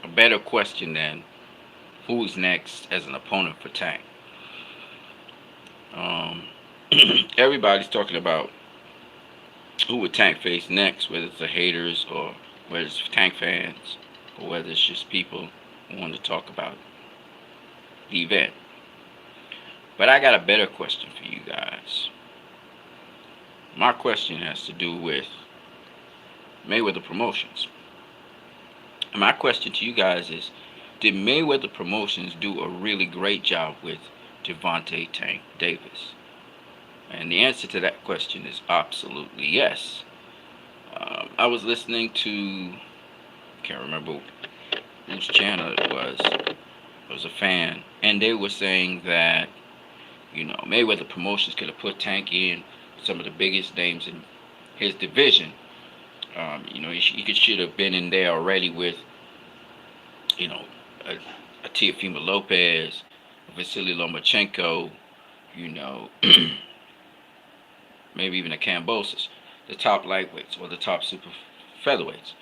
a better question than who's next as an opponent for Tank. Um, Everybody's talking about who would Tank face next, whether it's the haters or whether it's Tank fans or whether it's just people who want to talk about the event. But I got a better question for you guys. My question has to do with Mayweather Promotions. And my question to you guys is, did Mayweather Promotions do a really great job with Gervonta Tank Davis? And the answer to that question is absolutely yes. I was listening to, can't remember whose channel it was. I was a fan, and they were saying that Mayweather Promotions could have put Tank in some of the biggest names in his division. He should have been in there already with you know a, a Teofimo Lopez, Vasily Lomachenko, you know, maybe even a Kambosos, the top lightweights or the top super featherweights.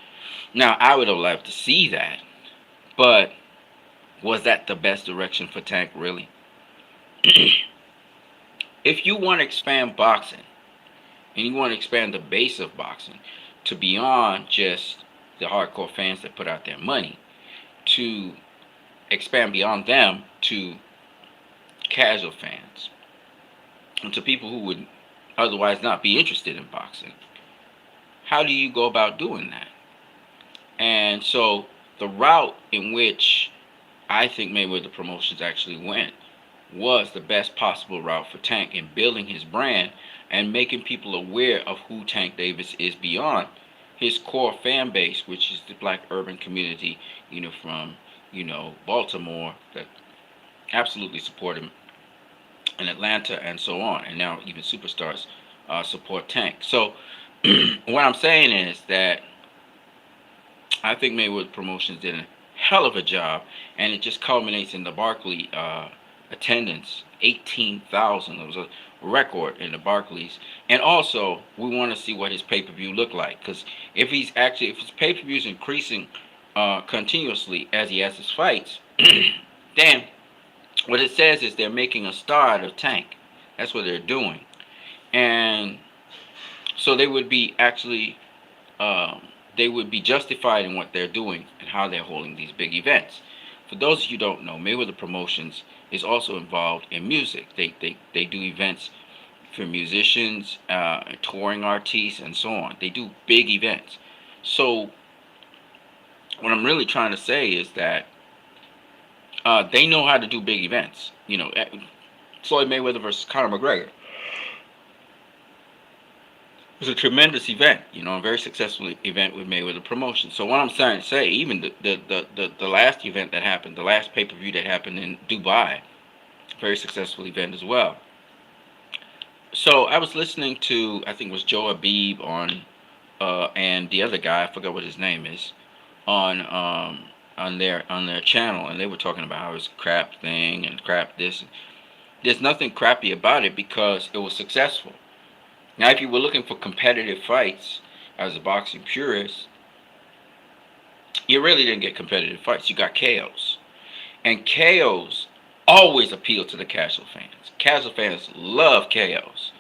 Now, I would have loved to see that, but was that the best direction for Tank, really? If you want to expand boxing and you want to expand the base of boxing to beyond just the hardcore fans that put out their money, to expand beyond them to casual fans and to people who would otherwise not be interested in boxing, how do you go about doing that? And so the route in which I think Mayweather Promotions actually went was the best possible route for Tank in building his brand and making people aware of who Tank Davis is beyond his core fan base, which is the black urban community, from, Baltimore, that absolutely support him, in Atlanta and so on, and now even superstars support Tank. So what I'm saying is that I think Mayweather Promotions did a hell of a job, and it just culminates in the Barclay attendance, 18,000. It was a record in the Barclays. And also, we want to see what his pay-per-view looked like, because if his pay-per-view is increasing continuously as he has his fights, then what it says is they're making a star out of Tank. That's what they're doing. And so they would be actually they would be justified in what they're doing and how they're holding these big events. For those of you who don't know, Mayweather Promotions is also involved in music. They do events for musicians, touring artists, and so on. They do big events. So what I'm really trying to say is that they know how to do big events. Floyd Mayweather versus Conor McGregor. It was a tremendous event, a very successful event with Mayweather Promotions. So what I'm trying to say, even the last event that happened, the last pay-per-view that happened in Dubai, very successful event as well. So I was listening to, I think it was Joe Habib on, and the other guy, I forgot what his name is, on their channel, and they were talking about how it was a crap thing and crap this. There's nothing crappy about it because it was successful. Now, if you were looking for competitive fights as a boxing purist, you really didn't get competitive fights. You got KOs. And KOs always appeal to the casual fans. Casual fans love KOs.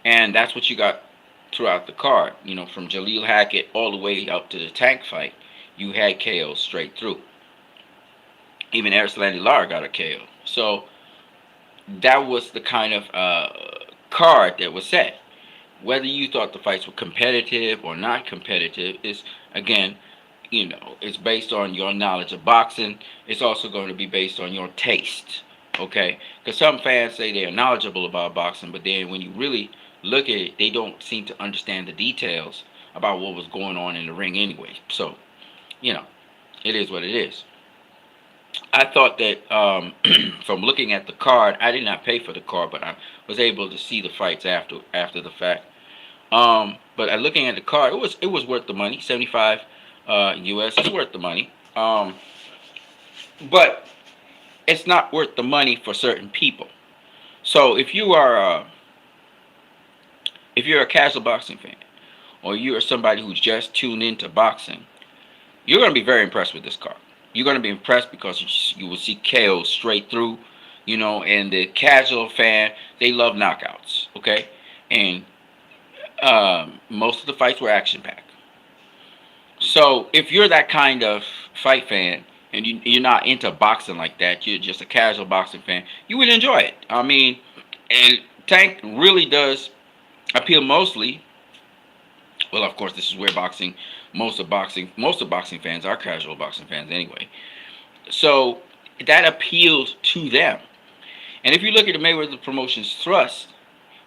And that's what you got throughout the card. From Jaleel Hackett all the way up to the Tank fight, you had KOs straight through. Even Erislandy Lara got a KO. So that was the kind of card that was set. Whether you thought the fights were competitive or not competitive is, again, it's based on your knowledge of boxing. It's also going to be based on your taste, okay? Because some fans say they are knowledgeable about boxing, but then when you really look at it, they don't seem to understand the details about what was going on in the ring anyway. So, it is what it is. I thought that from looking at the card, I did not pay for the card, but I was able to see the fights after the fact. But looking at the card, it was worth the money. 75 US is worth the money. But it's not worth the money for certain people. So if you're a casual boxing fan, or you're somebody who's just tuned into boxing, you're going to be very impressed with this card. you're going to be impressed because you will see KO straight through, and the casual fan, they love knockouts, okay? And most of the fights were action packed. So if you're that kind of fight fan and you're not into boxing like that, you're just a casual boxing fan, you would enjoy it. I mean, and Tank really does appeal mostly. Well, of course, this is where most of boxing fans are casual boxing fans anyway. So that appeals to them. And if you look at the Mayweather Promotions thrust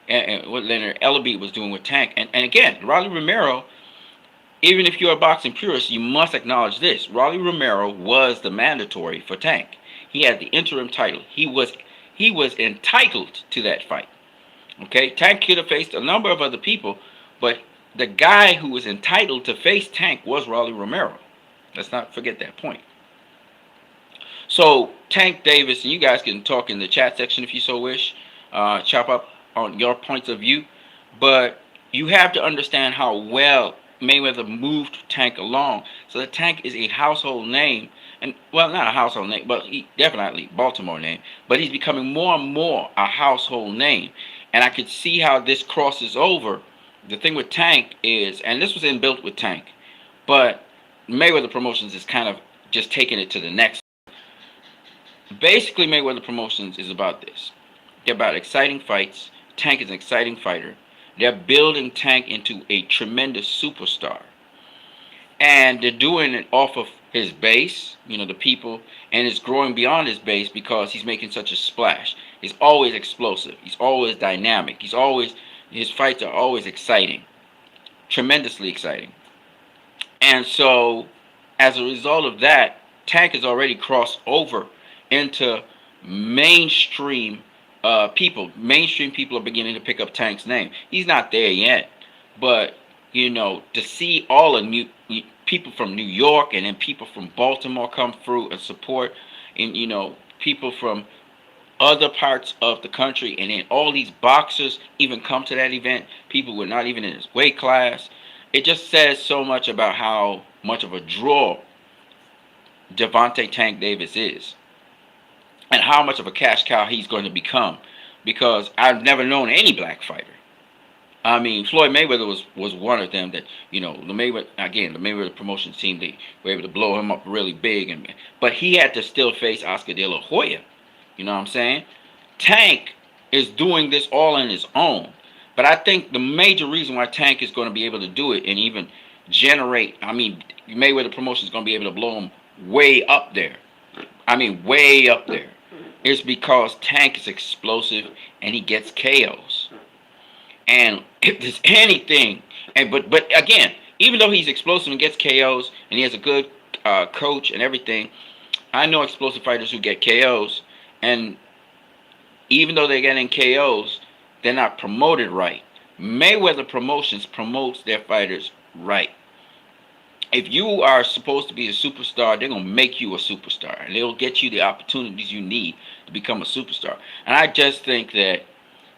and what Leonard Ellerbe was doing with Tank, and again, Rolly Romero, even if you're a boxing purist, you must acknowledge this. Rolly Romero was the mandatory for Tank. He had the interim title. He was entitled to that fight. Okay, Tank could have faced a number of other people, but the guy who was entitled to face Tank was Rolly Romero. Let's not forget that point. So Tank Davis, and you guys can talk in the chat section if you so wish, chop up on your points of view, but you have to understand how well Mayweather moved Tank along. So the Tank is a household name, and well, not a household name, but he definitely Baltimore name. But he's becoming more and more a household name, and I could see how this crosses over. The thing with Tank is, and this was inbuilt with Tank, but Mayweather Promotions is kind of just taking it to the next. Basically, Mayweather Promotions is about this. They're about exciting fights. Tank is an exciting fighter. They're building Tank into a tremendous superstar. And they're doing it off of his base, the people, and it's growing beyond his base because he's making such a splash. He's always explosive. He's always dynamic. His fights are always exciting. Tremendously exciting. And so, as a result of that, Tank has already crossed over into mainstream people. Mainstream people are beginning to pick up Tank's name. He's not there yet, but to see all the new people from New York and then people from Baltimore come through and support, and people from other parts of the country, and then all these boxers even come to that event. People who are not even in his weight class. It just says so much about how much of a draw Gervonta Tank Davis is, and how much of a cash cow he's going to become, because I've never known any black fighter. I mean, Floyd Mayweather was one of them that, the Mayweather Promotions team, they were able to blow him up really big, but he had to still face Oscar De La Hoya. You know what I'm saying? Tank is doing this all on his own. But I think the major reason why Tank is going to be able to do it and even generate, Mayweather Promotions is going to be able to blow him way up there. Way up there. Is because Tank is explosive and he gets KOs. And if there's anything, but again, even though he's explosive and gets KOs and he has a good coach and everything, I know explosive fighters who get KOs, and even though they're getting KOs, they're not promoted right. Mayweather Promotions promotes their fighters right. If you are supposed to be a superstar, they're going to make you a superstar. And they'll get you the opportunities you need to become a superstar. And I just think that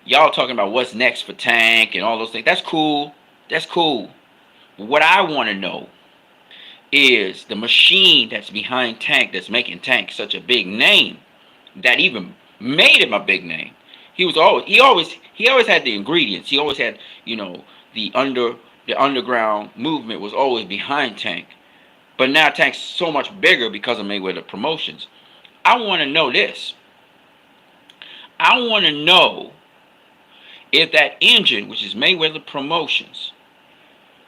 y'all talking about what's next for Tank and all those things, that's cool. That's cool. But what I want to know is the machine that's behind Tank, that's making Tank such a big name, that even made him a big name. He always had the ingredients. He always had, the underground movement was always behind Tank. But now Tank's so much bigger because of Mayweather Promotions. I want to know this. I want to know if that engine, which is Mayweather Promotions,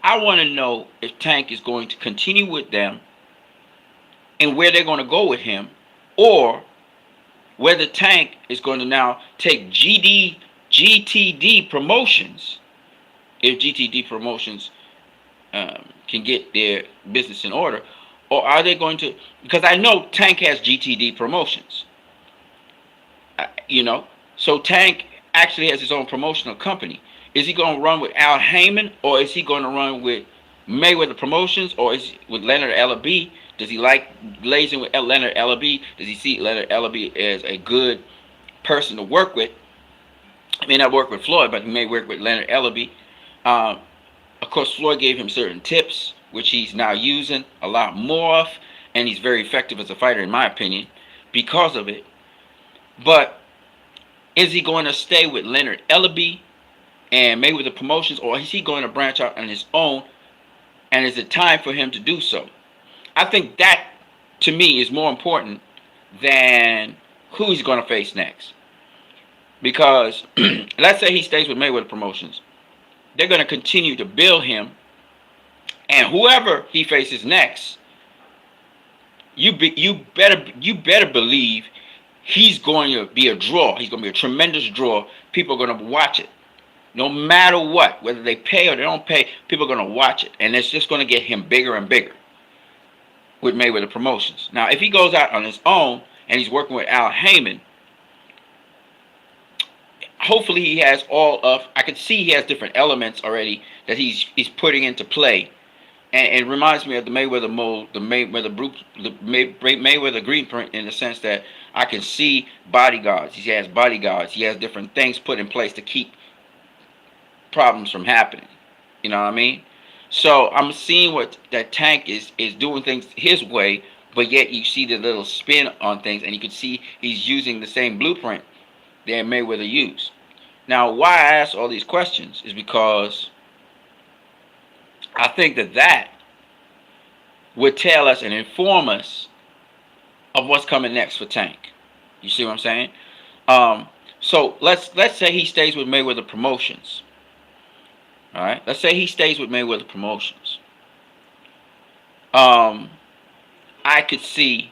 I want to know if Tank is going to continue with them and where they're going to go with him, or whether Tank is going to now take GTD Promotions, if GTD Promotions can get their business in order, or are they going to, because I know Tank has GTD Promotions, so Tank actually has his own promotional company. Is he going to run with Al Heyman, or is he going to run with Mayweather Promotions, or is he with Leonard Ellerbe? Does he like lazing with Leonard Ellerbe? Does he see Leonard Ellerbe as a good person to work with? He may not work with Floyd, but he may work with Leonard Ellerbe. Of course, Floyd gave him certain tips, which he's now using a lot more of. and he's very effective as a fighter, in my opinion, because of it. But is he going to stay with Leonard Ellaby and Mayweather Promotions, or is he going to branch out on his own? And is it time for him to do so? I think that, to me, is more important than who he's going to face next. Because let's say he stays with Mayweather Promotions, they're going to continue to build him, and whoever he faces next, you better believe he's going to be a draw. He's going to be a tremendous draw. People are going to watch it, no matter what, whether they pay or they don't pay. People are going to watch it, and it's just going to get him bigger and bigger with Mayweather Promotions. Now, if he goes out on his own and he's working with Al Heyman, hopefully he has all of. I can see he has different elements already that he's putting into play. And it reminds me of the Mayweather mold, the Mayweather Greenprint, in the sense that I can see bodyguards. He has bodyguards. He has different things put in place to keep problems from happening. You know what I mean? So I'm seeing what that Tank is doing things his way, but yet you see the little spin on things, and you can see he's using the same blueprint that Mayweather used. Now, why I ask all these questions is because I think that would tell us and inform us of what's coming next for Tank. You see what I'm saying? So let's say he stays with Mayweather Promotions. All right. Let's say he stays with Mayweather Promotions. I could see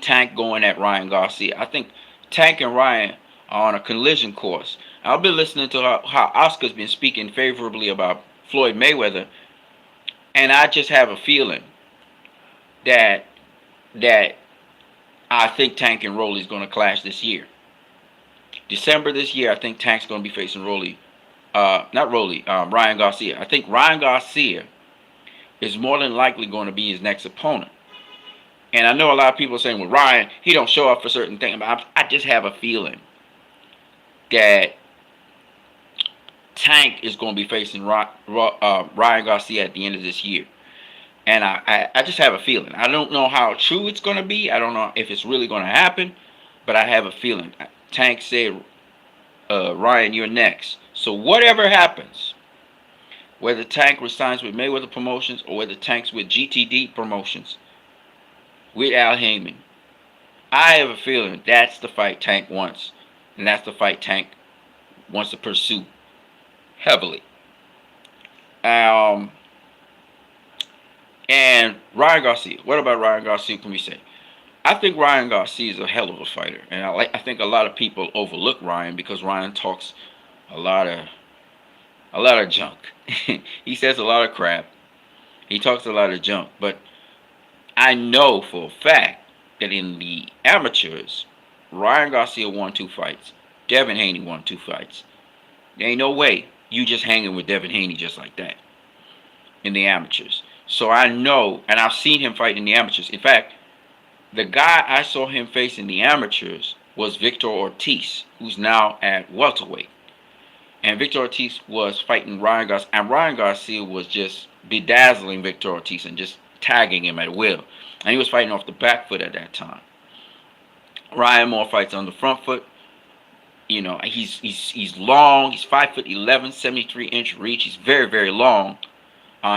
Tank going at Ryan Garcia. I think Tank and Ryan are on a collision course. I've been listening to how Oscar's been speaking favorably about Floyd Mayweather, and I just have a feeling that I think Tank and Rolly's going to clash this year. December this year, I think Tank's going to be facing Ryan Garcia. I think Ryan Garcia is more than likely going to be his next opponent. And I know a lot of people are saying, well, Ryan, he don't show up for certain things. But I just have a feeling that Tank is going to be facing Ryan Garcia at the end of this year. And I just have a feeling. I don't know how true it's going to be. I don't know if it's really going to happen. But I have a feeling. Tank said, Ryan, you're next. So whatever happens, whether Tank resigns with Mayweather Promotions or whether Tank's with GTD Promotions, with Al Heyman, I have a feeling that's the fight Tank wants. And that's the fight Tank wants to pursue heavily. And Ryan Garcia. What about Ryan Garcia can we say? I think Ryan Garcia is a hell of a fighter. And I think a lot of people overlook Ryan because Ryan talks a lot of junk. He says a lot of crap. He talks a lot of junk. But I know for a fact that in the amateurs, Ryan Garcia won 2 fights. Devin Haney won 2 fights. There ain't no way you just hanging with Devin Haney just like that in the amateurs. So I know, and I've seen him fight in the amateurs. In fact, the guy I saw him face in the amateurs was Victor Ortiz, who's now at welterweight. And Victor Ortiz was fighting Ryan Garcia, and Ryan Garcia was just bedazzling Victor Ortiz and just tagging him at will. And he was fighting off the back foot at that time. Ryan more fights on the front foot. You know, he's long. He's 5'11", 73-inch reach. He's very, very long.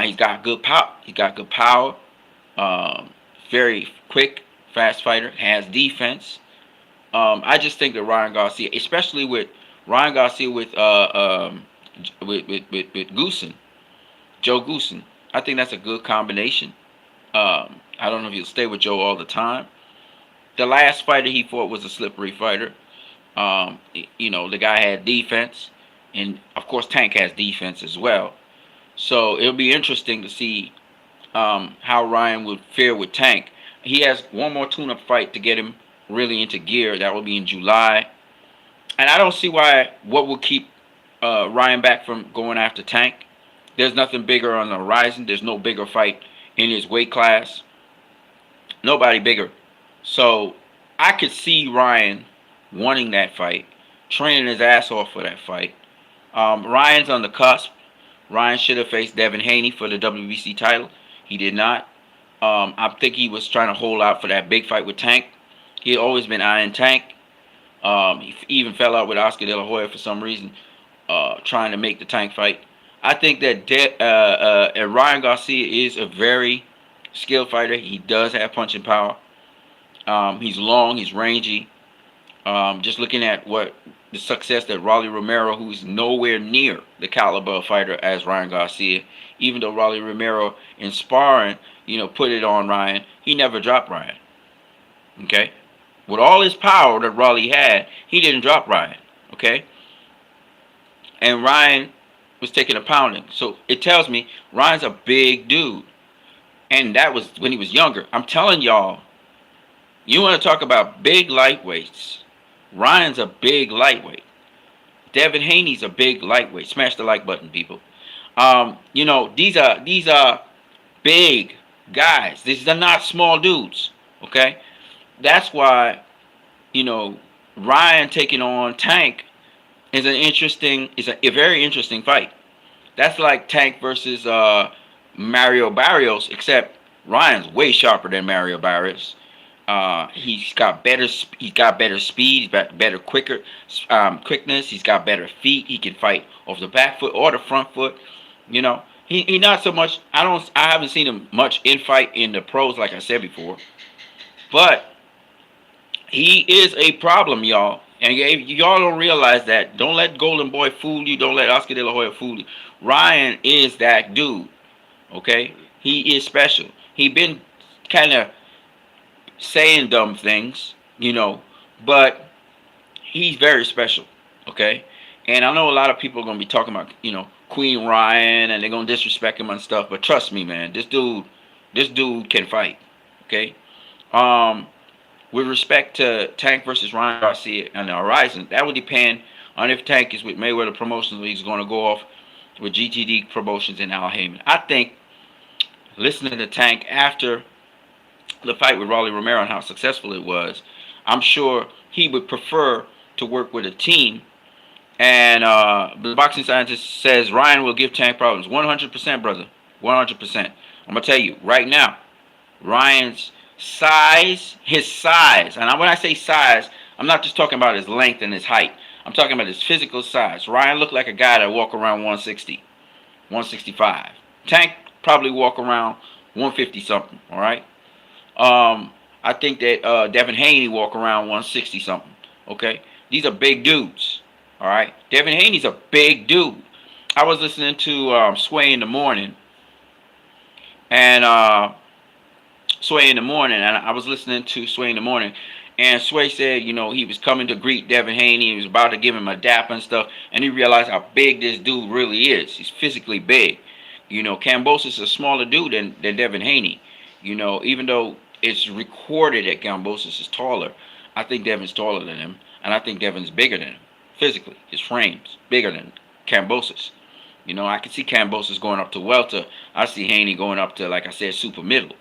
He's got good power. Very quick, fast fighter. Has defense. I just think that Ryan Garcia, especially with Ryan Garcia with Goossen, Joe Goossen, I think that's a good combination. I don't know if he'll stay with Joe all the time. The last fighter he fought was a slippery fighter. You know, the guy had defense, and of course Tank has defense as well. So it'll be interesting to see how Ryan would fare with Tank. He has one more tune-up fight to get him really into gear. That will be in July. And I don't see what will keep Ryan back from going after Tank. There's nothing bigger on the horizon. There's no bigger fight in his weight class. Nobody bigger. So I could see Ryan wanting that fight, training his ass off for that fight. Ryan's on the cusp. Ryan should have faced Devin Haney for the WBC title. He did not. I think he was trying to hold out for that big fight with Tank. He had always been eyeing Tank. He even fell out with Oscar De La Hoya for some reason, trying to make the Tank fight. I think that Ryan Garcia is a very skilled fighter. He does have punching power. He's long, he's rangy. Just looking at what the success that Rolly Romero, who's nowhere near the caliber of fighter as Ryan Garcia, even though Rolly Romero in sparring, put it on Ryan, he never dropped Ryan. Okay? With all his power that Rolly had, he didn't drop Ryan. Okay? And Ryan was taking a pounding. So it tells me Ryan's a big dude. And that was when he was younger. I'm telling y'all, you want to talk about big lightweights. Ryan's a big lightweight. Devin Haney's a big lightweight. Smash the like button, people. These are big guys. These are not small dudes. Okay? That's why, Ryan taking on Tank is a very interesting fight. That's like Tank versus Mario Barrios, except Ryan's way sharper than Mario Barrios. He's got better speed, quickness. He's got better feet. He can fight off the back foot or the front foot. He not so much. I haven't seen him much in fight in the pros, like I said before. But he is a problem, y'all. And y'all don't realize that. Don't let Golden Boy fool you. Don't let Oscar De La Hoya fool you. Ryan is that dude. Okay? He is special. He been kind of saying dumb things, but he's very special. Okay? And I know a lot of people are going to be talking about, Queen Ryan, and they're going to disrespect him and stuff. But trust me, man. This dude can fight. Okay? With respect to Tank versus Ryan Garcia on the horizon, that would depend on if Tank is with Mayweather Promotions or he's going to go off with GTD Promotions and Al Heyman. I think listening to Tank after the fight with Rolly Romero and how successful it was, I'm sure he would prefer to work with a team. And the boxing scientist says Ryan will give Tank problems. 100%, brother. 100%. I'm going to tell you right now, Ryan's his size, and when I say size, I'm not just talking about his length and his height. I'm talking about his physical size. Ryan looked like a guy that walk around 160, 165. Tank probably walk around 150 something. All right. I think that Devin Haney walk around 160 something. Okay. These are big dudes. All right. Devin Haney's a big dude. I was listening to Sway in the morning, and Sway in the morning, and I was listening to Sway in the morning, and Sway said, he was coming to greet Devin Haney. He was about to give him a dap and stuff, and he realized how big this dude really is. He's physically big. Kambosos is a smaller dude than Devin Haney. Even though it's recorded that Kambosos is taller, I think Devin's taller than him, and I think Devin's bigger than him physically. His frame's bigger than Kambosos. I can see Kambosos going up to welter. I see Haney going up to, like I said, super middle.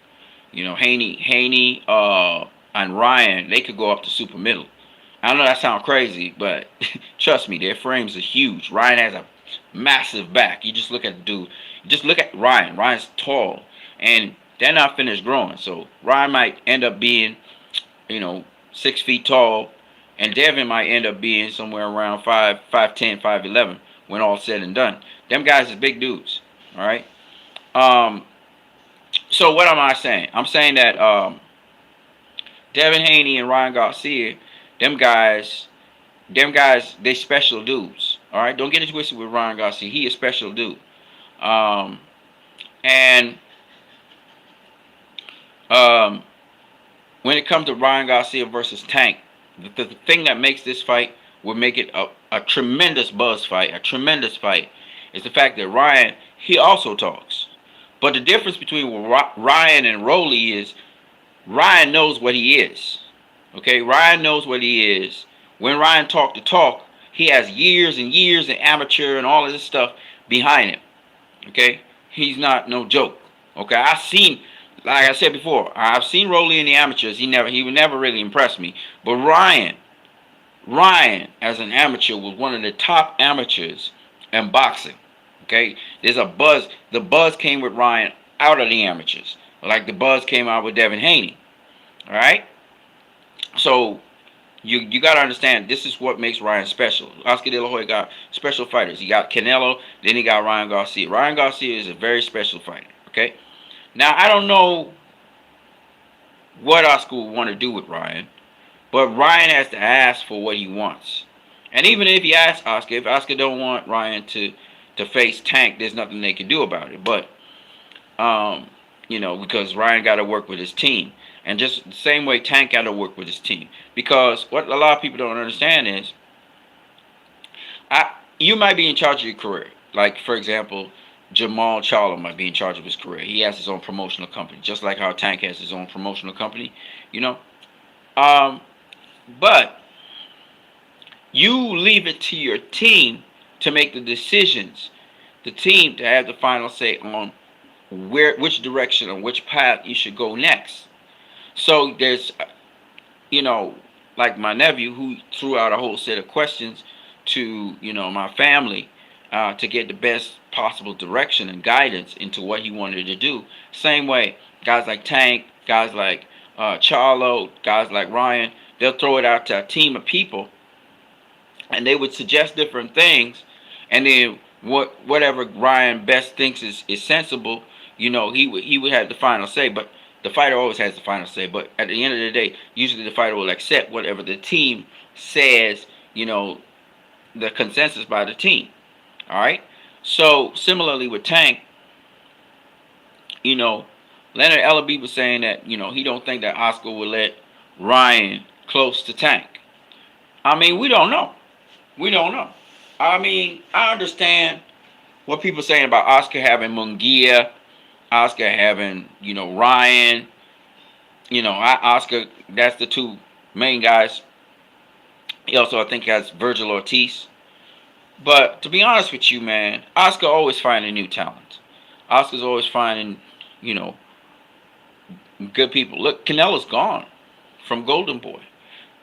Haney, and Ryan, they could go up to super middle. I know that sounds crazy, but trust me, their frames are huge. Ryan has a massive back. You just look at the dude. Just look at Ryan. Ryan's tall, and they're not finished growing. So Ryan might end up being, 6 feet tall, and Devin might end up being somewhere around 5'10", 5'11", when all said and done. Them guys is big dudes. All right. So what am I saying? I'm saying that Devin Haney and Ryan Garcia, them guys, they special dudes. All right, don't get it twisted with Ryan Garcia. He a special dude. And when it comes to Ryan Garcia versus Tank, the thing that makes this fight would make it a tremendous buzz fight, is the fact that Ryan, he also talks. But the difference between Ryan and Rolly is Ryan knows what he is. Okay, Ryan knows what he is. When Ryan talk the talk, he has years and years of amateur and all of this stuff behind him. Okay, he's not no joke. Okay, like I said before, I've seen Rolly in the amateurs. He would never really impress me. But Ryan as an amateur was one of the top amateurs in boxing. Okay, there's a buzz. The buzz came with Ryan out of the amateurs. like the buzz came out with Devin Haney. All right, so you got to understand, this is what makes Ryan special. Oscar De La Hoya got special fighters. He got Canelo, then he got Ryan Garcia. Ryan Garcia is a very special fighter. Okay, now I don't know what Oscar would want to do with Ryan, but Ryan has to ask for what he wants. And even if he asks Oscar, if Oscar don't want Ryan to face Tank, there's nothing they can do about it. But because Ryan got to work with his team, and just the same way Tank got to work with his team. Because what a lot of people don't understand is, you might be in charge of your career. Like, for example, Jamal Charlo might be in charge of his career. He has his own promotional company, just like how Tank has his own promotional company. You know, um, but you leave it to your team to make the decisions. The team to have the final say on which direction or which path you should go next. So there's, like my nephew who threw out a whole set of questions to, my family, to get the best possible direction and guidance into what he wanted to do. Same way, guys like Tank, guys like Charlo, guys like Ryan, they'll throw it out to a team of people, and they would suggest different things, and then whatever Ryan best thinks is sensible, he would have the final say. But the fighter always has the final say. But at the end of the day, usually the fighter will accept whatever the team says. The consensus by the team. All right. So similarly with Tank, Leonard Ellaby was saying that he don't think that Oscar would let Ryan close to Tank. I mean, we don't know. We don't know. I mean, I understand what people are saying about Oscar having Munguia, Oscar having, Ryan. Oscar, that's the two main guys. He also, I think, has Virgil Ortiz. But to be honest with you, man, Oscar always finding new talent. Oscar's always finding, good people. Look, Canelo's gone from Golden Boy,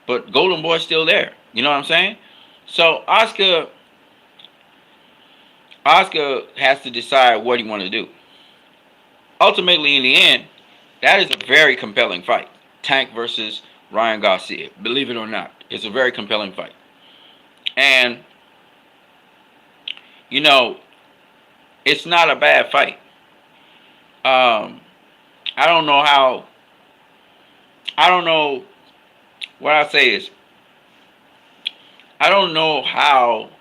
but Golden Boy's still there. You know what I'm saying? So Oscar has to decide what he wants to do. Ultimately, in the end, that is a very compelling fight. Tank versus Ryan Garcia. Believe it or not, it's a very compelling fight. And, it's not a bad fight. I don't know how. I don't know. What I say is, I don't know how.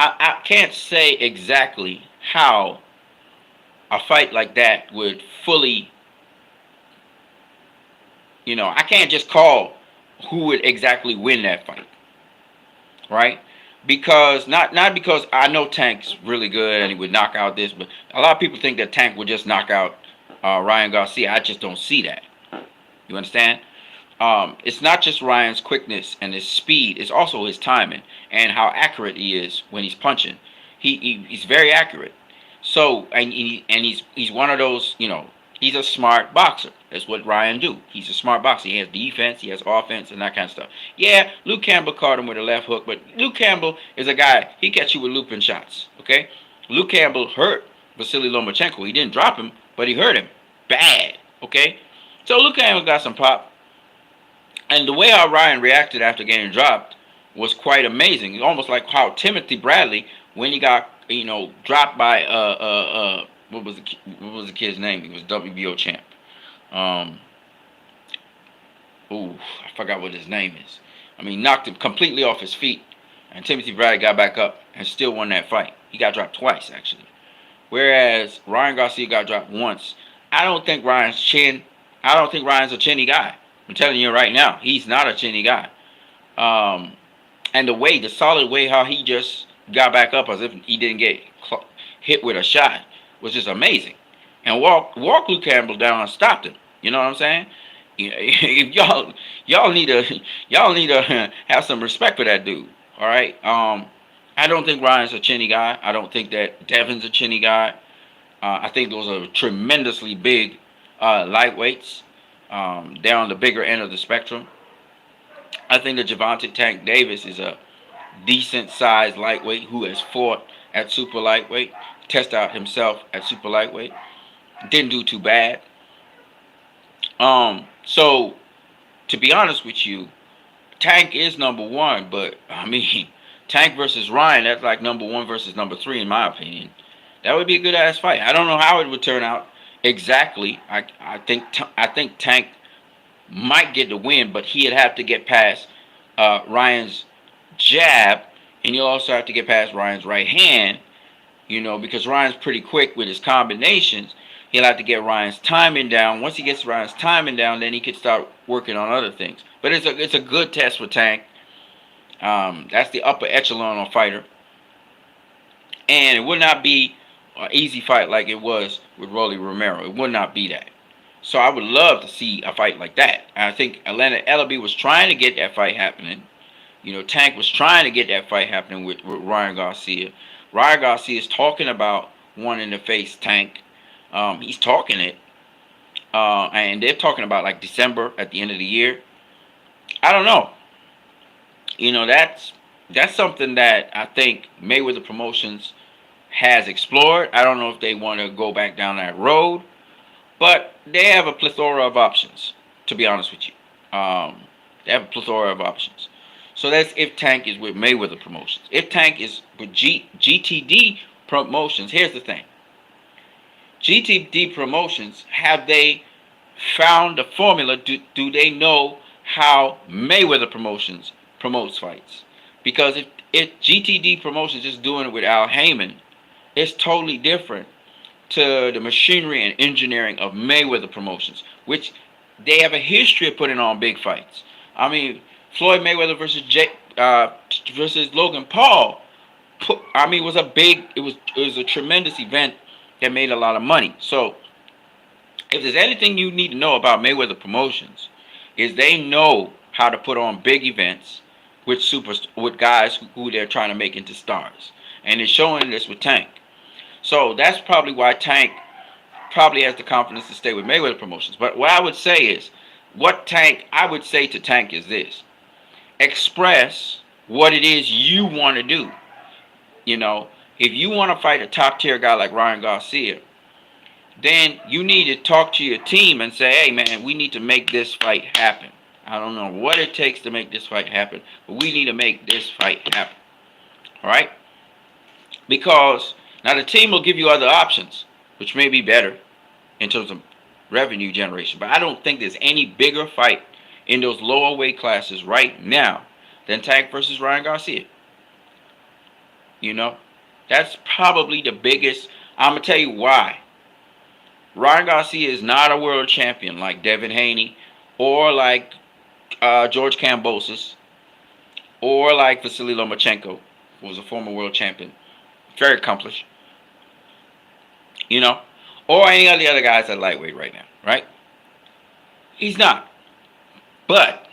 I can't say exactly how a fight like that would fully. I can't just call who would exactly win that fight, right? Because not because I know Tank's really good and he would knock out this, but a lot of people think that Tank would just knock out Ryan Garcia. I just don't see that. You understand? It's not just Ryan's quickness and his speed; it's also his timing and how accurate he is when he's punching. He's very accurate. So he's one of those. He's a smart boxer. That's what Ryan do. He's a smart boxer. He has defense, he has offense, and that kind of stuff. Yeah, Luke Campbell caught him with a left hook, but Luke Campbell is a guy, he catch you with looping shots, okay? Luke Campbell hurt Vasily Lomachenko. He didn't drop him, but he hurt him bad, okay? So Luke Campbell got some pop. And the way how Ryan reacted after getting dropped was quite amazing. Almost like how Timothy Bradley, when he got, dropped by what was the kid's name? He was WBO champ. I forgot what his name is. I mean, knocked him completely off his feet, and Timothy Bradley got back up and still won that fight. He got dropped twice, actually. Whereas Ryan Garcia got dropped once. I don't think Ryan's a chinny guy. I'm telling you right now, he's not a chinny guy. And the solid way how he just got back up as if he didn't get hit with a shot was just amazing. And walked Luke Campbell down and stopped him. You know what I'm saying? If y'all need to have some respect for that dude. All right. I don't think Ryan's a chinny guy. I don't think that Devin's a chinny guy. I think those are tremendously big lightweights. They're on the bigger end of the spectrum. I think that Gervonta Tank Davis is a decent sized lightweight who has fought at super lightweight, test out himself at super lightweight. Didn't do too bad. So to be honest with you, Tank is number one, but I mean, Tank versus Ryan, that's like number one versus number three in my opinion. That would be a good ass fight. I don't know how it would turn out exactly. I think Tank might get the win, but he'd have to get past Ryan's jab, and he'll also have to get past Ryan's right hand. Because Ryan's pretty quick with his combinations. He'll have to get Ryan's timing down. Once he gets Ryan's timing down, then he can start working on other things. But it's a good test for Tank. That's the upper echelon on fighter, and it would not be an easy fight like it was with Rolly Romero. It would not be that. So I would love to see a fight like that. And I think Atlanta Ellaby was trying to get that fight happening. Tank was trying to get that fight happening with Ryan Garcia. Ryan Garcia is talking about wanting to face Tank. He's talking it. And they're talking about like December at the end of the year. I don't know. That's something that I think Mayweather Promotions has explored. I don't know if they want to go back down that road, but they have a plethora of options, to be honest with you. They have a plethora of options. So that's if Tank is with Mayweather Promotions. If Tank is with GTD Promotions, here's the thing. GTD Promotions, have they found the formula? Do they know how Mayweather Promotions promotes fights? Because if GTD Promotions is doing it with Al Heyman, it's totally different to the machinery and engineering of Mayweather Promotions, which they have a history of putting on big fights. I mean, Floyd Mayweather versus Logan Paul, was a tremendous event that made a lot of money. So, if there's anything you need to know about Mayweather Promotions, is they know how to put on big events with guys who they're trying to make into stars, and they're showing this with Tank. So that's probably why Tank probably has the confidence to stay with Mayweather Promotions. But what I would say is, I would say to Tank is this: express what it is you want to do. If you want to fight a top tier guy like Ryan Garcia, then you need to talk to your team and say, hey man, we need to make this fight happen. I don't know what it takes to make this fight happen, but we need to make this fight happen. Alright? Because now the team will give you other options, which may be better in terms of revenue generation. But I don't think there's any bigger fight in those lower weight classes right now than Tank versus Ryan Garcia. That's probably the biggest. I'm going to tell you why. Ryan Garcia is not a world champion like Devin Haney or like George Kambosos or like Vasily Lomachenko, who was a former world champion. Very accomplished. Or any of the other guys at lightweight right now, right? He's not. But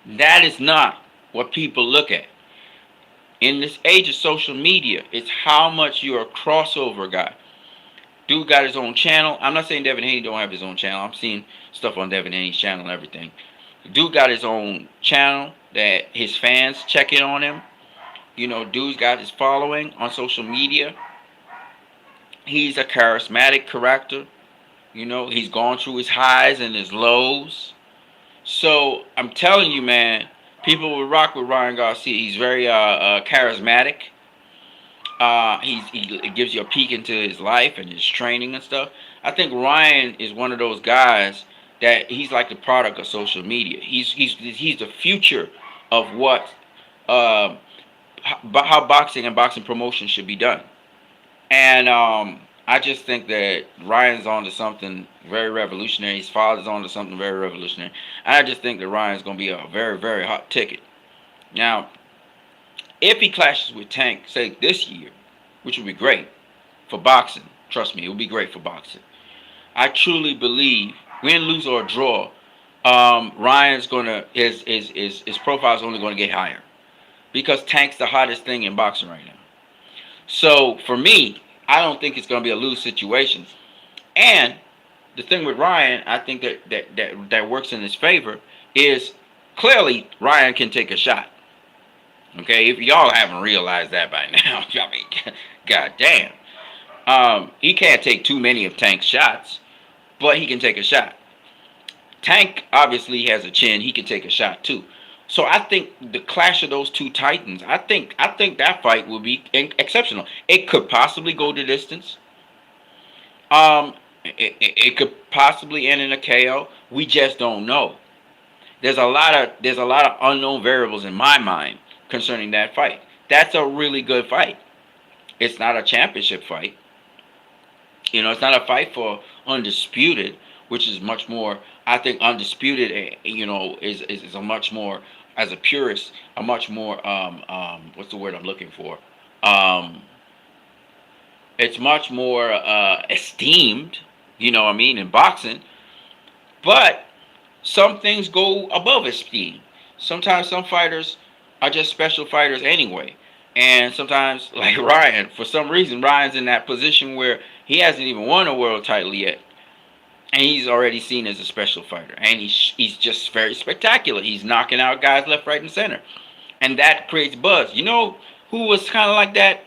that is not what people look at. In this age of social media, it's how much you're a crossover guy. Dude got his own channel. I'm not saying Devin Haney don't have his own channel. I'm seeing stuff on Devin Haney's channel and everything. Dude got his own channel that his fans check in on him. Dude's got his following on social media. He's a charismatic character. He's gone through his highs and his lows. So I'm telling you, man, people will rock with Ryan Garcia. He's very charismatic. He gives you a peek into his life and his training and stuff. I think Ryan is one of those guys that he's like the product of social media. He's the future of what how boxing and boxing promotion should be done. And I just think that Ryan's on to something very revolutionary. His father's on to something very revolutionary. And I just think that Ryan's going to be a very, very hot ticket. Now, if he clashes with Tank, say this year, which would be great for boxing, trust me, it would be great for boxing. I truly believe, win, lose, or draw, Ryan's gonna his profile is only going to get higher because Tank's the hottest thing in boxing right now. So for me, I don't think it's going to be a lose situation. And the thing with Ryan, I think that works in his favor is clearly Ryan can take a shot. Okay, if y'all haven't realized that by now, I mean, goddamn. He can't take too many of Tank's shots, but he can take a shot. Tank obviously has a chin; he can take a shot too. So I think the clash of those two titans, I think that fight will be exceptional. It could possibly go the distance. It could possibly end in a KO. We just don't know. There's a lot of unknown variables in my mind concerning that fight. That's a really good fight. It's not a championship fight. It's not a fight for undisputed, which is much more. I think undisputed, is a much more, as a purist, a much more, what's the word I'm looking for? Um, it's much more esteemed. You know what I mean, in boxing, but some things go above esteem. Sometimes some fighters are just special fighters anyway. And sometimes, like Ryan, for some reason, Ryan's in that position where he hasn't even won a world title yet. And he's already seen as a special fighter. And he's just very spectacular. He's knocking out guys left, right, and center. And that creates buzz. You know who was kind of like that?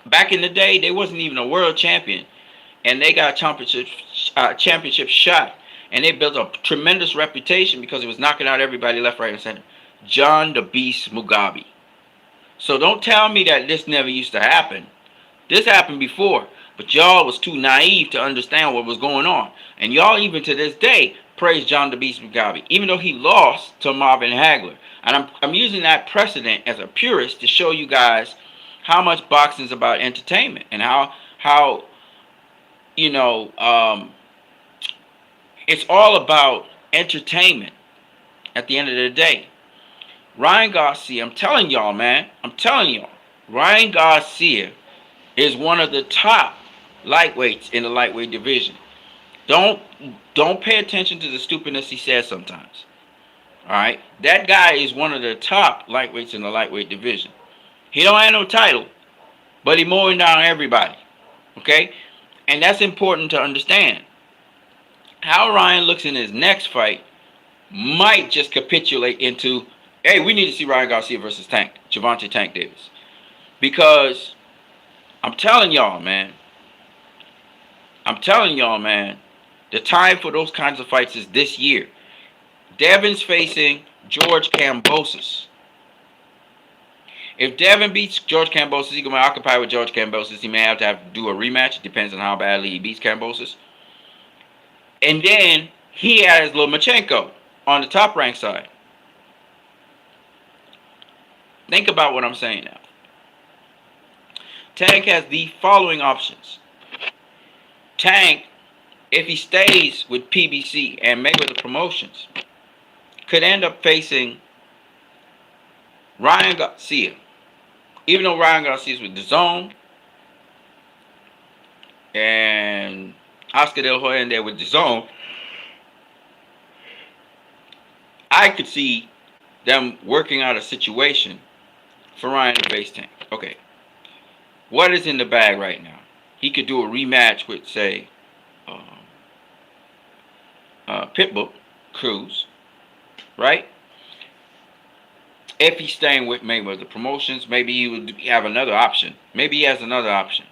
Back in the day, they wasn't even a world champion. And they got a championship shot. And they built a tremendous reputation because it was knocking out everybody left, right, and center. John the Beast Mugabe. So don't tell me that this never used to happen. This happened before, but y'all was too naive to understand what was going on. And y'all even to this day praise John the Beast Mugabe, even though he lost to Marvin Hagler. And I'm using that precedent as a purist to show you guys how much boxing is about entertainment and how you know it's all about entertainment at the end of the day. Ryan Garcia, I'm telling y'all, man, I'm telling y'all, Ryan Garcia is one of the top lightweights in the lightweight division. Don't don't pay attention to the stupidness he says sometimes. All right, that guy is one of the top lightweights in the lightweight division. He don't have no title, but he mowing down everybody. Okay, and that's important to understand. How Ryan looks in his next fight might just capitulate into, hey, we need to see Ryan Garcia versus Tank, Gervonta Tank Davis, because I'm telling y'all, man. I'm telling y'all, man. The time for those kinds of fights is this year. Devin's facing George Kambosos. If Devin beats George Kambosos, he's going to occupy with George Kambosos. He may have to do a rematch. It depends on how badly he beats Kambosos. And then he has Lomachenko on the top rank side. Think about what I'm saying now. Tank has the following options. Tank, if he stays with PBC and Mayweather Promotions, could end up facing Ryan Garcia. Even though Ryan Garcia is with DAZN and Oscar De La Hoya in there with DAZN, I could see them working out a situation for Ryan to face Tank. Okay, what is in the bag right now? He could do a rematch with, say, Pitbull Cruz, right? If he's staying with Mayweather Promotions, maybe he would have another option. Maybe he has another option.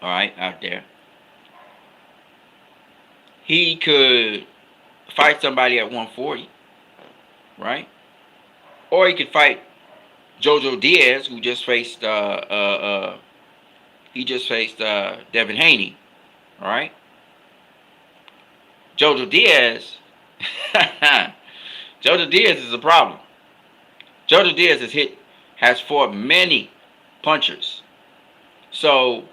All right, out there. He could fight somebody at 140, right? Or he could fight Jojo Diaz, who just faced Devin Haney, all right? Jojo Diaz, Jojo Diaz is a problem. Jojo Diaz has fought many punchers. So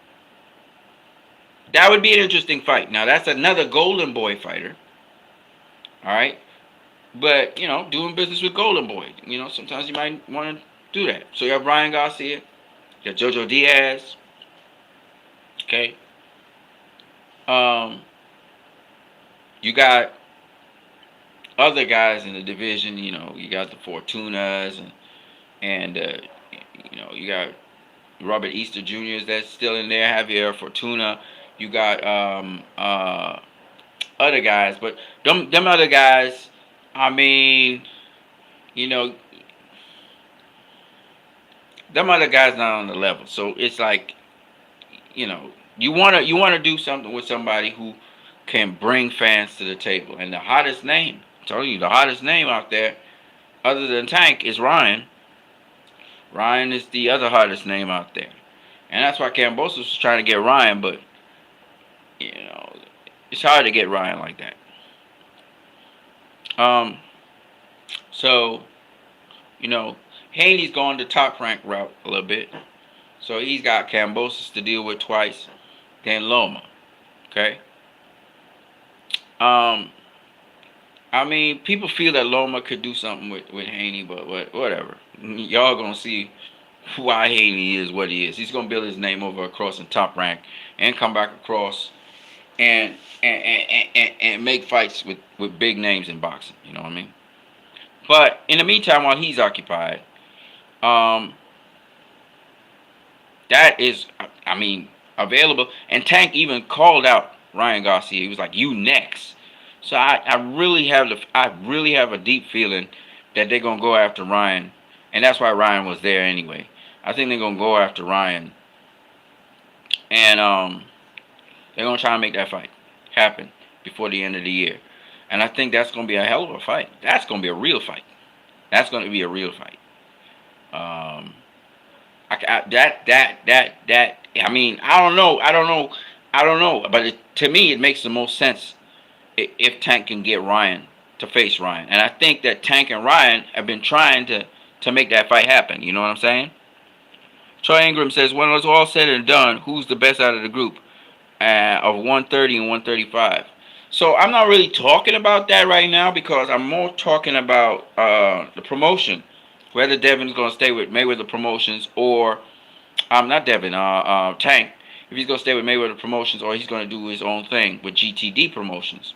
that would be an interesting fight. Now that's another Golden Boy fighter. All right. But, doing business with Golden Boy, sometimes you might want to do that. So you have Ryan Garcia, you have Jojo Diaz. Okay. You got other guys in the division, you got the Fortunas and you got Robert Easter Jr. that's still in there, Javier Fortuna. You got other guys, but them other guys, I mean, them other guys not on the level. So it's like, you wanna do something with somebody who can bring fans to the table. And the hottest name, I'm telling you, the hottest name out there, other than Tank, is Ryan. Ryan is the other hottest name out there, and that's why Kambosos was trying to get Ryan, but you know, it's hard to get Ryan like that. Um, so you know, Haney's gone the top rank route a little bit, so he's got Kambosos to deal with twice, then Loma. Okay. Um, I mean, people feel that Loma could do something with Haney, but whatever. Y'all gonna see why Haney is what he is. He's gonna build his name over across in top rank and come back across and make fights with big names in boxing. You know what I mean? But in the meantime, while he's occupied, um, that is, I mean, available. And Tank even called out Ryan Garcia. He was like, "You next." So I really have a deep feeling that they're gonna go after Ryan, and that's why Ryan was there anyway. I think they're gonna go after Ryan, and they're gonna try to make that fight happen before the end of the year. And I think that's gonna be a hell of a fight. That's gonna be a real fight. That's gonna be a real fight. Um, that. I mean, I don't know. But to me, it makes the most sense if Tank can get Ryan to face Ryan. And I think that Tank and Ryan have been trying to make that fight happen. You know what I'm saying? Troy Ingram says, when it's all said and done, who's the best out of the group of 130 and 135? So I'm not really talking about that right now because I'm more talking about the promotion. Whether Devin's going to stay with Mayweather Promotions or, not Devin, Tank. If he's going to stay with Mayweather Promotions or he's going to do his own thing with GTD Promotions.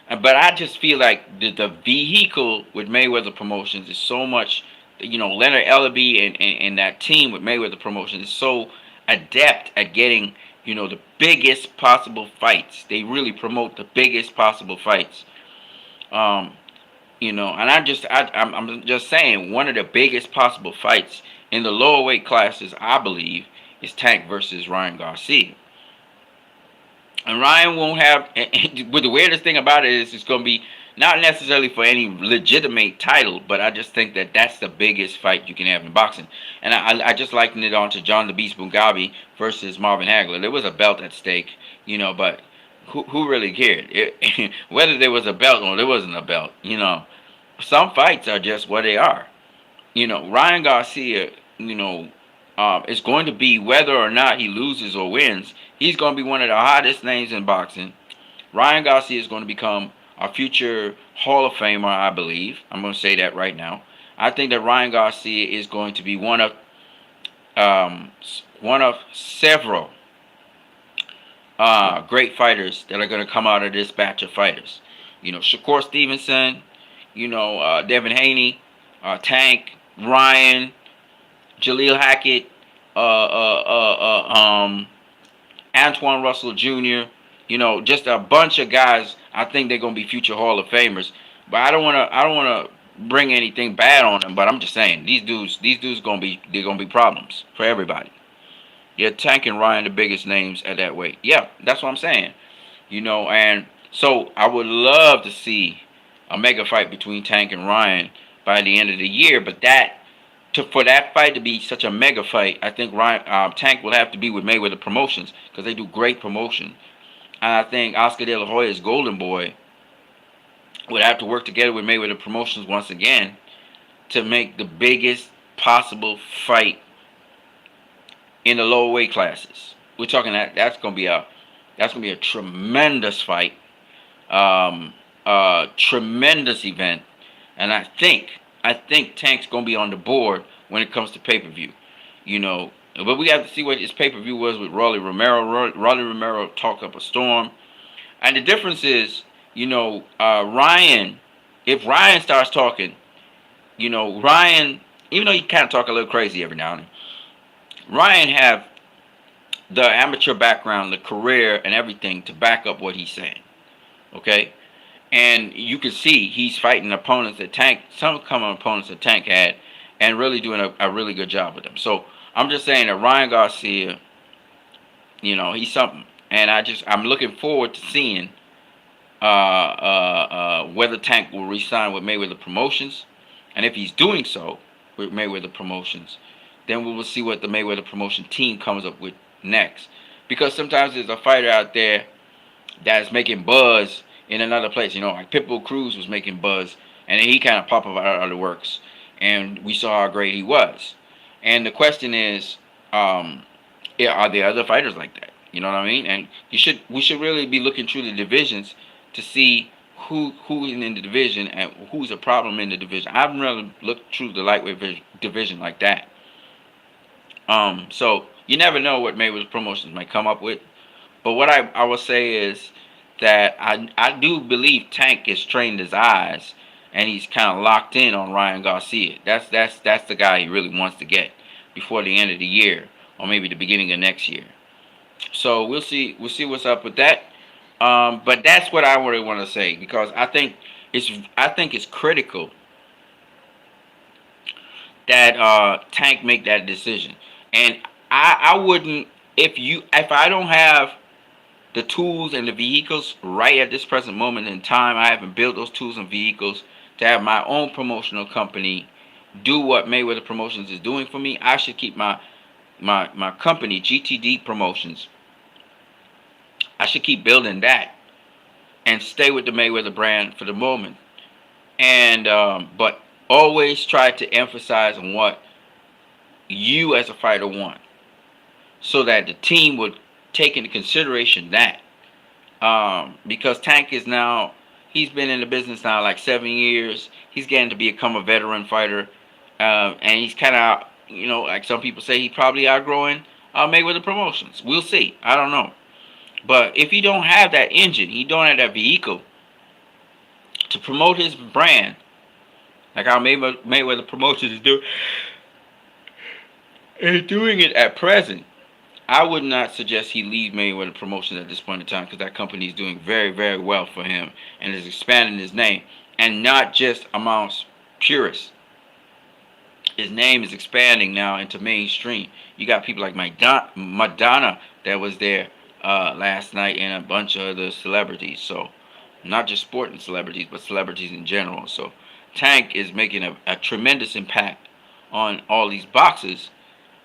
But I just feel like the vehicle with Mayweather Promotions is so much, Leonard Ellaby and that team with Mayweather Promotions is so adept at getting, the biggest possible fights. They really promote the biggest possible fights. Um, and I'm just saying one of the biggest possible fights in the lower weight classes, I believe, is Tank versus Ryan Garcia. And Ryan won't have. But the weirdest thing about it is, it's going to be not necessarily for any legitimate title, but I just think that that's the biggest fight you can have in boxing. And I just likened it on to John the Beast Mugabe versus Marvin Hagler. There was a belt at stake, but who really cared? Whether there was a belt or there wasn't a belt, some fights are just what they are. Ryan Garcia, is going to be, whether or not he loses or wins, he's going to be one of the hottest names in boxing. Ryan Garcia is going to become a future Hall of Famer, I believe. I'm going to say that right now. I think that Ryan Garcia is going to be one of several great fighters that are going to come out of this batch of fighters. Shakur Stevenson, Devin Haney, Tank, Ryan, Jaleel Hackett, Antoine Russell Jr., just a bunch of guys. I think they're gonna be future Hall of Famers. But I don't wanna bring anything bad on them. But I'm just saying they're gonna be problems for everybody. Yeah, Tank and Ryan, the biggest names at that weight. Yeah, that's what I'm saying. And so I would love to see a mega fight between Tank and Ryan by the end of the year. But for that fight to be such a mega fight, I think Tank will have to be with Mayweather Promotions because they do great promotion. And I think Oscar De La Hoya's Golden Boy would have to work together with Mayweather Promotions once again to make the biggest possible fight in the lower weight classes. We're talking that's gonna be a tremendous fight, tremendous event, and I think Tank's gonna be on the board when it comes to pay-per-view. But we have to see what his pay-per-view was with Rolly Romero. Rolly Romero talked up a storm, and the difference is, Ryan. If Ryan starts talking, Ryan, even though he kind of talk a little crazy every now and then, Ryan have the amateur background, the career, and everything to back up what he's saying. Okay, and you can see he's fighting opponents that some common opponents that Tank had, and really doing a really good job with them. So I'm just saying that Ryan Garcia, he's something, and I'm looking forward to seeing whether Tank will re-sign with Mayweather Promotions, and if he's doing so with Mayweather Promotions, then we will see what the Mayweather Promotion team comes up with next. Because sometimes there's a fighter out there that's making buzz in another place. Like Pitbull Cruz was making buzz, and then he kind of popped up out of the works, and we saw how great he was. And the question is, yeah, are there other fighters like that? You know what I mean? And we should really be looking through the divisions to see who is in the division and who's a problem in the division. I haven't really looked through the lightweight division like that. So you never know what Mayweather Promotions might come up with. But what I will say is that I do believe Tank is trained his eyes and he's kind of locked in on Ryan Garcia. That's the guy he really wants to get before the end of the year or maybe the beginning of next year. So we'll see what's up with that. But that's what I really want to say because I think it's critical that Tank make that decision. And I wouldn't if I don't have the tools and the vehicles right at this present moment in time. I haven't built those tools and vehicles to have my own promotional company do what Mayweather Promotions is doing for me. I should keep my company, GTD Promotions. I should keep building that and stay with the Mayweather brand for the moment. And but always try to emphasize on what you as a fighter want, so that the team would take into consideration that. Because Tank is now, he's been in the business now like 7 years. He's getting to become a veteran fighter, and he's kind of, like some people say, he probably outgrowing Mayweather Promotions. We'll see. I don't know. But if he don't have that engine, he don't have that vehicle to promote his brand, like how Mayweather Promotions is doing it at present, I would not suggest he leave Mayweather Promotions at this point in time because that company is doing very, very well for him and is expanding his name. And not just amongst purists. His name is expanding now into mainstream. You got people like Madonna that was there last night and a bunch of other celebrities. So, not just sporting celebrities, but celebrities in general. So, Tank is making a tremendous impact on all these boxers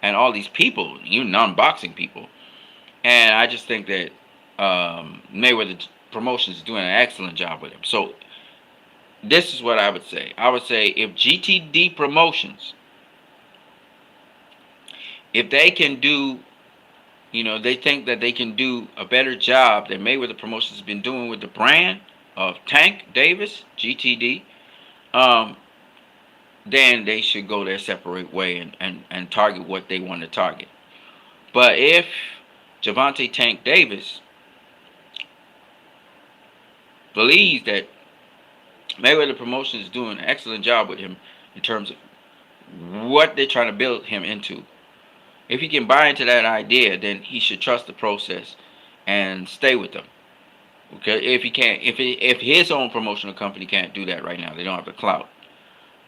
and all these people, even non-boxing people. And I just think that Mayweather Promotions is doing an excellent job with him. So this is what I would say. I would say if GTD Promotions, if they can do, they think that they can do a better job than Mayweather Promotions has been doing with the brand of Tank Davis, GTD, then they should go their separate way and target what they want to target. But if Gervonta Tank Davis believes that Mayweather Promotions is doing an excellent job with him in terms of what they're trying to build him into, if he can buy into that idea, then he should trust the process and stay with them. Okay, if he can't, if his own promotional company can't do that right now, they don't have the clout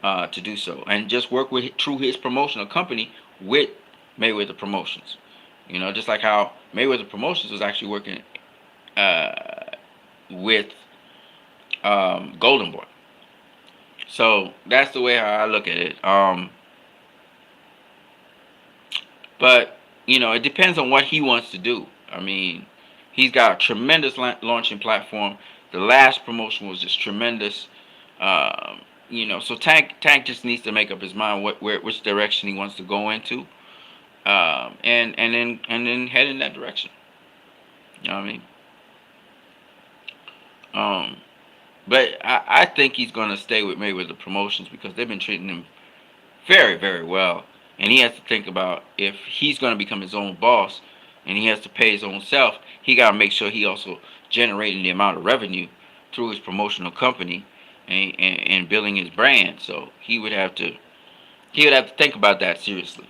to do so, and just work through his promotional company with Mayweather Promotions. Just like how Mayweather Promotions was actually working with Golden Boy. So that's the way how I look at it. But it depends on what he wants to do. I mean, he's got a tremendous launching platform. The last promotion was just tremendous. So Tank just needs to make up his mind which direction he wants to go into, and then head in that direction. You know what I mean? But I think he's going to stay with Mayweather Promotions because they've been treating him very, very well. And he has to think about if he's going to become his own boss and he has to pay his own self, he got to make sure he also generating the amount of revenue through his promotional company and building his brand. So he would have to think about that seriously.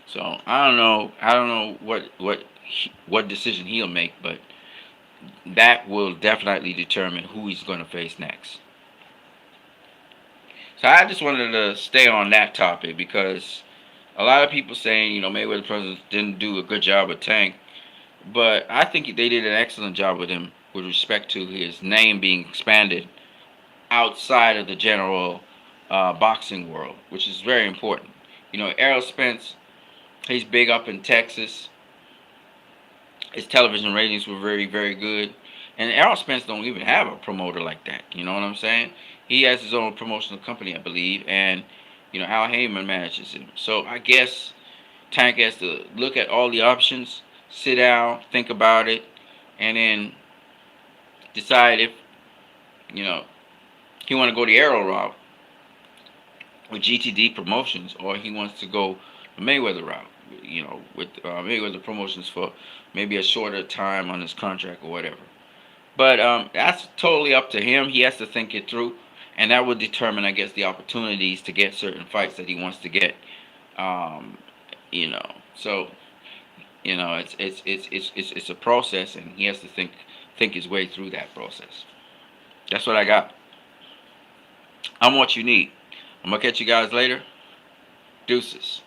So I don't know what decision he'll make, but that will definitely determine who he's going to face next. So I just wanted to stay on that topic because a lot of people saying, Mayweather brothers didn't do a good job with Tank, but I think they did an excellent job with him with respect to his name being expanded outside of the general boxing world, which is very important. Errol Spence, he's big up in Texas. His television ratings were very, very good. And Errol Spence don't even have a promoter like that. You know what I'm saying? He has his own promotional company, I believe, and Al Heyman manages him. So I guess Tank has to look at all the options, sit down, think about it, and then decide if you know he want to go the Arrow route with GTD Promotions, or he wants to go the Mayweather route. With Mayweather Promotions for maybe a shorter time on his contract or whatever. But that's totally up to him. He has to think it through, and that will determine, I guess, the opportunities to get certain fights that he wants to get. Um, so it's a process, and he has to think his way through that process. That's what I got. I'm what you need. I'm gonna catch you guys later. Deuces.